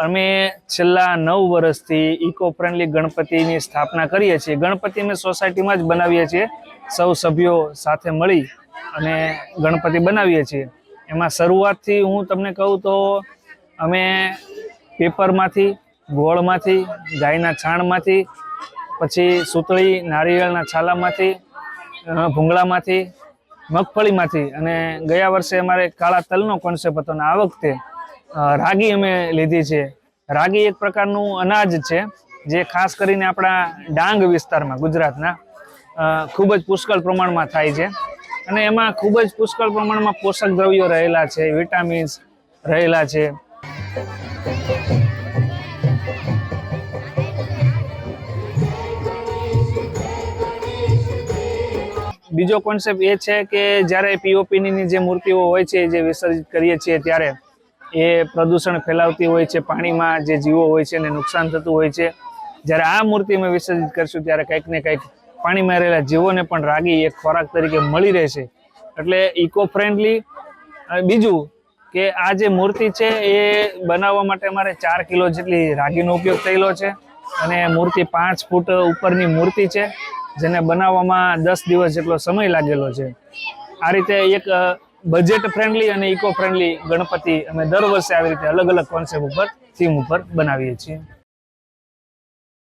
અમે છેલ્લા 9 વર્ષથી ઇકો ફ્રેન્ડલી ગણપતિની સ્થાપના કરીએ છીએ। ગણપતિ અમે સોસાયટીમાં જ બનાવીએ છીએ, સૌ સભ્યો સાથે મળી અને ગણપતિ બનાવીએ છીએ। એમાં શરૂઆતથી હું તમને કહું તો અમે પેપરમાંથી, ગોળમાંથી, ગાયના છાણમાંથી, પછી સૂતળી નારિયેળના છાલામાંથી, ભૂંગળામાંથી, મગફળીમાંથી અને ગયા વર્ષે અમારે કાળા તલનો કોન્સેપ્ટ હતો અને આ વખતે રાગી અમે લીધી છે। રાગી એક પ્રકારનું અનાજ છે જે ખાસ કરીને આપણા ડાંગ વિસ્તારમાં ગુજરાતના ખૂબ જ પુષ્કળ પ્રમાણમાં થાય છે અને એમાં ખૂબ જ પુષ્કળ પ્રમાણમાં પોષક દ્રવ્યો રહેલા છે, વિટામિન્સ રહેલા છે। બીજો કોન્સેપ્ટ એ છે કે જ્યારે પીઓપીની જે મૂર્તિઓ હોય છે જે વિસર્જિત કરીએ છીએ ત્યારે એ પ્રદૂષણ ફેલાવતી હોય છે, પાણીમાં જે જીવો હોય છે એને નુકસાન થતું હોય છે। જ્યારે આ મૂર્તિ અમે વિસર્જિત કરીશું ત્યારે કંઈક ને કંઈક પાણીમાં રહેલા જીવોને પણ રાગી એક ખોરાક તરીકે મળી રહેશે, એટલે ઇકો ફ્રેન્ડલી। બીજું કે આ જે મૂર્તિ છે એ બનાવવા માટે અમારે 4 કિલો જેટલી રાગીનો ઉપયોગ થયેલો છે અને મૂર્તિ 5 ફૂટ ઉપરની મૂર્તિ છે જેને બનાવવામાં 10 દિવસ જેટલો સમય લાગેલો છે। આ રીતે એક બજેટ ફ્રેન્ડલી અને ઇકો ફ્રેન્ડલી ગણપતિ અમે દર વર્ષે આવી રીતે અલગ અલગ કોન્સેપ્ટ ઉપર, થીમ ઉપર બનાવીએ છીએ।